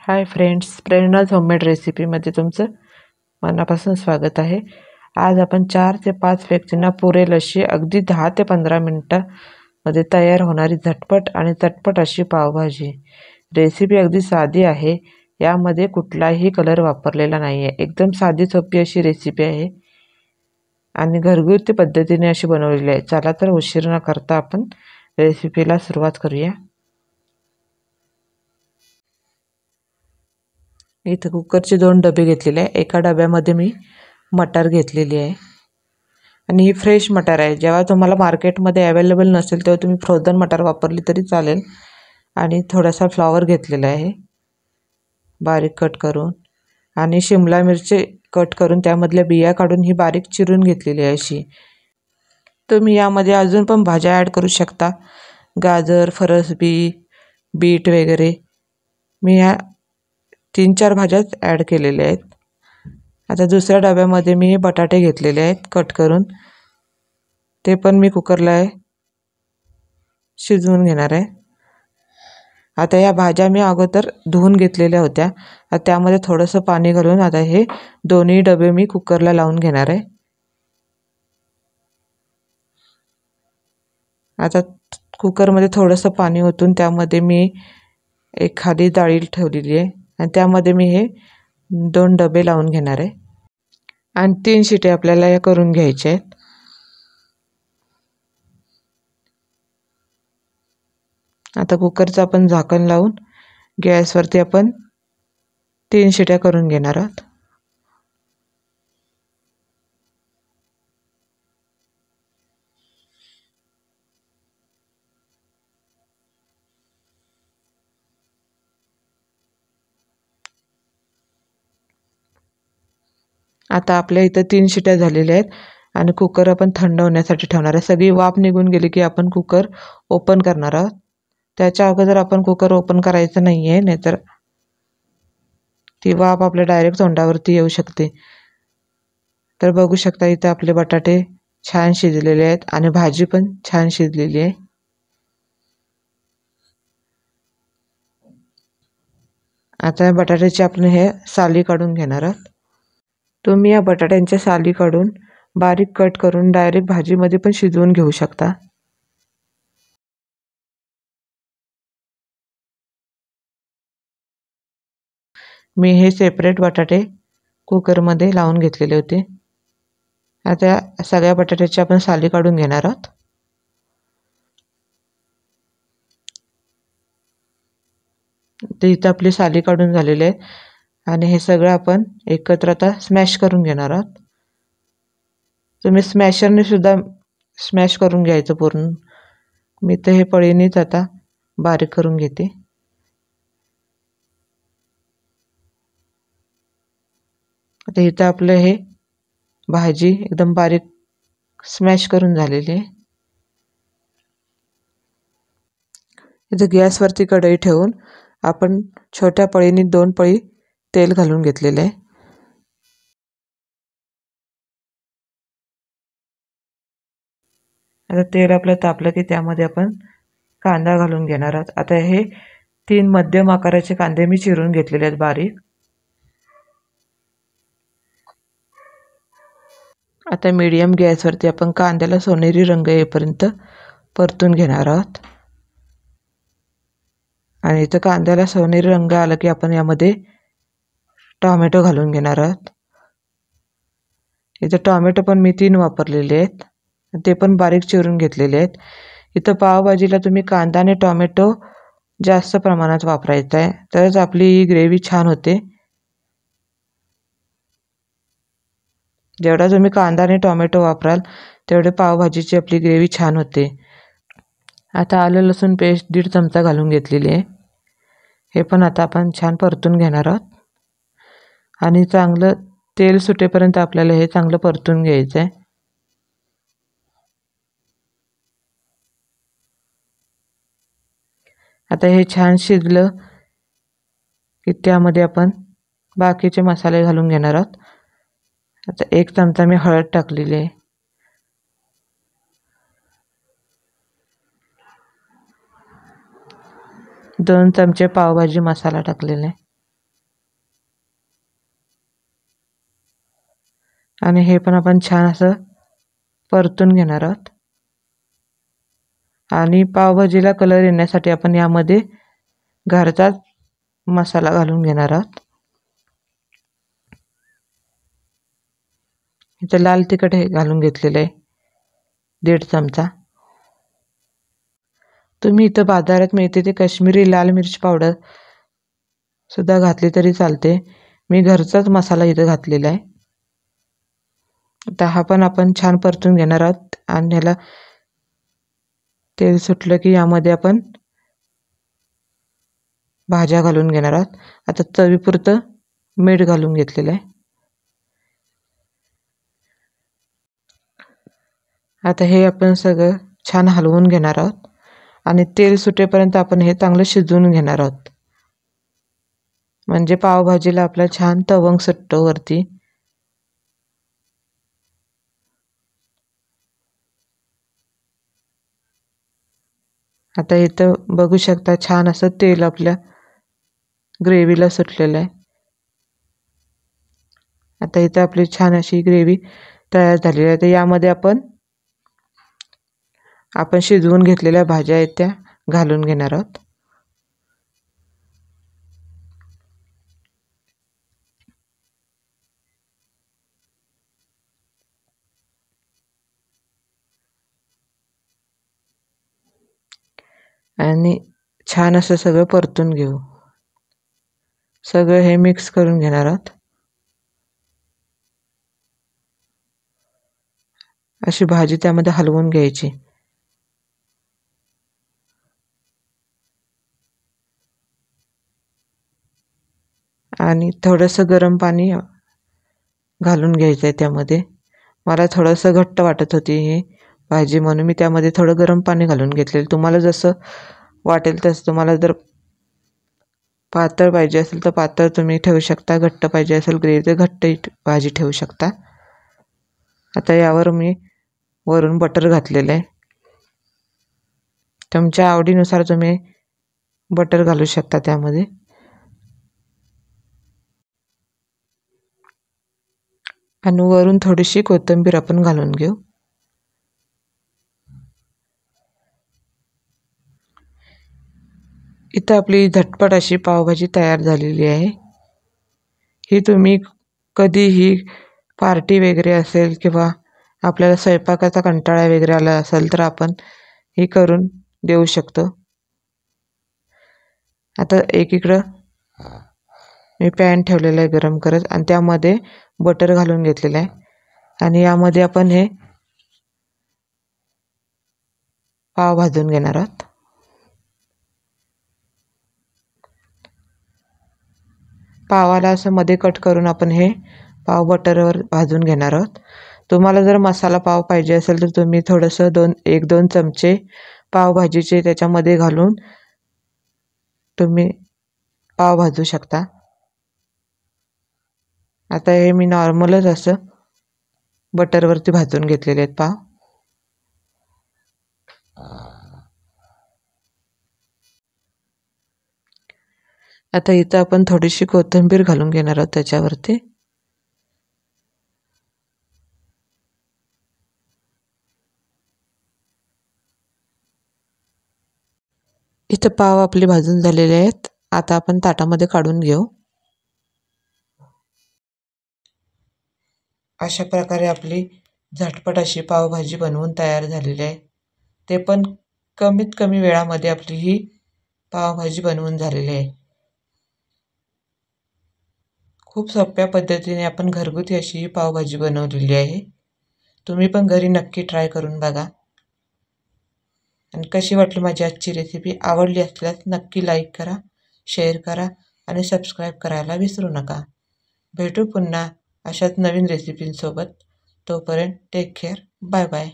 Hi friends, प्रेरणाज homemade रेसिपीमध्ये तुमचं मनापासून स्वागत आहे। आज आपण 4 ते 5 व्यक्तींना पुरेल अशी अगदी 10 ते 15 मिनिटांमध्ये तयार होणारी झटपट आणि चटपट अशी पावभाजी। रेसिपी अगदी साधी आहे, यामध्ये कुठलाही कलर वापरलेला नाही आहे। एकदम साधी सोपी अशी रेसिपी आहे आणि घरगुती पद्धतीने अशी बनवलेली आहे। चला तर उशीर न करता आपण रेसिपीला सुरुवात करूया। इथे कुकरचे 2 डबे घेतलेले आहे। एका डब्यामध्ये मी मटार घेतलेली आहे आणि ही फ्रेश मटार आहे। जेव्हा तुम्हाला मार्केटमध्ये अवेलेबल नसेल तेव्हा तुम्ही फ्रोझन मटार वापरली तरी चालेल। आणि थोडासा फ्लॉवर घेतलेला आहे बारीक कट करून, आणि शिमला मिरची कट करून त्यामधल्या बिया काढून ही बारीक चिरून घेतलेली आहे अशी। तुम्ही यामध्ये अजून पण भाज्या ॲड करू शकता, गाजर, फरसबी, बीट वगैरे। मी ह्या 3-4 भाज्याच ॲड केलेल्या आहेत। आता दुसऱ्या डब्यामध्ये मी बटाटे घेतलेले आहेत कट करून, ते पण मी कुकरला शिजवून घेणार आहे। आता या भाज्या मी अगोदर धुवून घेतलेल्या होत्या, त्यामध्ये थोडंसं पाणी घालून आता हे दोन्ही डबे मी कुकरला लावून घेणार आहे। आता कुकरमध्ये थोडंसं पाणी ओतून त्यामध्ये मी एखादी डाळी ठेवलेली आहे आणि त्यामध्ये मी हे 2 डबे लावून घेणार आहे आणि 3 शिट्या आपल्याला या करून घ्यायच्या आहेत। आता कुकरचं आपण झाकण लावून गॅसवरती आपण 3 शिट्या करून घेणार आहोत। आता आपल्या इथं 3 शिट्या झालेल्या आहेत आणि कुकर आपण थंड होण्यासाठी ठेवणार आहे। सगळी वाफ निघून गेली की आपण कुकर ओपन करणार आहोत। त्याच्या अगोदर आपण कुकर ओपन करायचं नाही आहे, नाहीतर ती वाफ आपल्या डायरेक्ट तोंडावरती येऊ शकते। तर बघू शकता इथं आपले बटाटे छान शिजलेले आहेत आणि भाजी पण छान शिजलेली आहे। आता बटाट्याची आपण हे साली काढून घेणार आहोत। तुम्ही या बटाट्यांच्या साली काढून बारीक कट करून डायरेक्ट भाजीमध्ये पण शिजवून घेऊ शकता। मी हे सेपरेट बटाटे कुकरमध्ये लावून घेतलेले होते। आता सगळ्या बटाट्याची आपण साली काढून घेणार आहोत। ते इथं आपली साली काढून झालेली आहे आणि हे सगळं आपण एकत्र आता स्मॅश करून घेणार आहोत। तुम्ही स्मॅशरने सुद्धा स्मॅश करून घ्यायचं पूर्ण। मी तर हे पळीनेच आता बारीक करून घेते। आता इथं आपलं हे भाजी एकदम बारीक स्मॅश करून झालेली आहे। इथं गॅसवरती कढई ठेवून आपण छोट्या पळीने 2 पळी तेल घालून घेतलेले आहे। आता तेल आपलं तापलं की त्यामध्ये आपण कांदा घालून घेणार आहोत। आता हे 3 मध्यम आकाराचे कांदे मी चिरून घेतलेले आहेत बारीक। आता मीडियम गॅसवरती आपण कांद्याला सोनेरी रंग येईपर्यंत परतून घेणार आहोत। आणि इथं कांद्याला सोनेरी रंग आला की आपण यामध्ये टोमॅटो घालून घेणार आहोत। इथं टोमॅटो पण मी 3 वापरलेले आहेत, ते पण बारीक चिरून घेतलेले आहेत। इथं पावभाजीला तुम्ही कांदा आणि टोमॅटो जास्त प्रमाणात वापरायचा आहे, तरच आपली ग्रेव्ही छान होते। जेवढा तुम्ही कांदा आणि टोमॅटो वापराल तेवढे पावभाजीची आपली ग्रेव्ही छान होते। आता आलं लसूण पेस्ट 1.5 चमचा घालून घेतलेली आहे। हे पण आता आपण छान परतून घेणार आहोत आणि चांगलं तेल सुटेपर्यंत आपल्याला हे चांगलं परतून घ्यायचं आहे। आता हे छान शिजलं की त्यामध्ये आपण बाकीचे मसाले घालून घेणार आहोत। आता 1 चमचा मी हळद टाकलेली आहे, 2 चमचे पावभाजी मसाला टाकलेला आहे, आणि हे पण आपण छान असं परतून घेणार आहोत. आणि पावभाजीला कलर येण्यासाठी आपण यामध्ये घरचाच मसाला घालून घेणार आहोत. इथं लाल तिखट हे घालून घेतलेलं आहे 1.5 चमचा. तुम्ही इथं बाजारात मिळते ते काश्मीरी लाल मिर्च पावडर सुद्धा घातली तरी चालते. मी घरचाच मसाला इथं घातलेला आहे. आता हा पण आपण छान परतून घेणार आहोत. आणि ह्याला तेल सुटलं की यामध्ये आपण भाज्या घालून घेणार आहोत. आता चवीपुरतं मीठ घालून घेतलेलं आहे. आता हे आपण सगळं छान हलवून घेणार आहोत आणि तेल सुटेपर्यंत आपण हे चांगलं शिजवून घेणार आहोत. म्हणजे पावभाजीला आपला छान तवंग सुटतो वरती. आता इथं बघू शकता छान असं तेल आपल्या ग्रेव्हीला सुटलेलं आहे. आता इथं आपली छान अशी ग्रेव्ही तयार झालेली आहे. तर यामध्ये आपण शिजवून घेतलेल्या भाज्या आहेत त्या घालून घेणार आहोत. आणि छान असं सगळं परतून घेऊ. सगळं हे मिक्स करून घेणार आहोत. अशी भाजी त्यामध्ये हलवून घ्यायची. आणि थोडंसं गरम पाणी घालून घ्यायचं आहे त्यामध्ये. मला थोडंसं घट्ट वाटत होती ही भाजी म्हणून मी त्यामध्ये थोडं गरम पाणी घालून घेतलेलं. तुम्हाला जसं वाटेल तसं, तुम्हाला जर पातळ पाहिजे असेल तर पातळ तुम्ही ठेवू शकता, घट्ट पाहिजे असेल ग्रेव्ही तर घट्टही भाजी ठेवू शकता. आता यावर मी वरून बटर घातलेलं आहे. तुमच्या आवडीनुसार तुम्ही बटर घालू शकता त्यामध्ये. आणि वरून थोडीशी कोथिंबीर आपण घालून घेऊ. इथं आपली झटपट अशी पावभाजी तयार झालेली आहे. ही तुम्ही कधीही पार्टी वगैरे असेल किंवा आपल्याला स्वयंपाकाचा कंटाळा वगैरे आला असेल तर आपण ही करून देऊ शकतो. आता एकीकडं मी पॅन ठेवलेला आहे गरम करत आणि त्यामध्ये बटर घालून घेतलेलं आहे. आणि यामध्ये आपण हे पाव भाजून घेणार आहोत. पावाला असं मध्ये कट करून आपण हे पाव बटरवर भाजून घेणार आहोत. तुम्हाला जर मसाला पाव पाहिजे असेल तर तुम्ही थोडंसं 1-2 चमचे पावभाजीचे त्याच्यामध्ये घालून तुम्ही पाव भाजू शकता. आता हे मी नॉर्मलच असं बटरवरती भाजून घेतलेले आहेत पाव. आता इथं आपण थोडीशी कोथिंबीर घालून घेणार आहोत त्याच्यावरती. इथं पाव आपले भाजून झालेले आहेत. आता आपण ताटामध्ये काढून घेऊ. अशा प्रकारे आपली झटपट अशी पावभाजी बनवून तयार झालेली आहे. ते पण कमीत कमी वेळामध्ये आपली ही पावभाजी बनवून झालेली आहे. खूप सोप्या पद्धतीने आपण घरगुती अशी ही पावभाजी बनवलेली आहे. तुम्ही पण घरी नक्की ट्राय करून बघा. आणि कशी वाटली माझी आजची रेसिपी? आवडली असल्यास नक्की लाईक करा, शेअर करा आणि सबस्क्राईब करायला विसरू नका. भेटू पुन्हा अशाच नवीन रेसिपींसोबत. तोपर्यंत टेक केअर. Bye bye.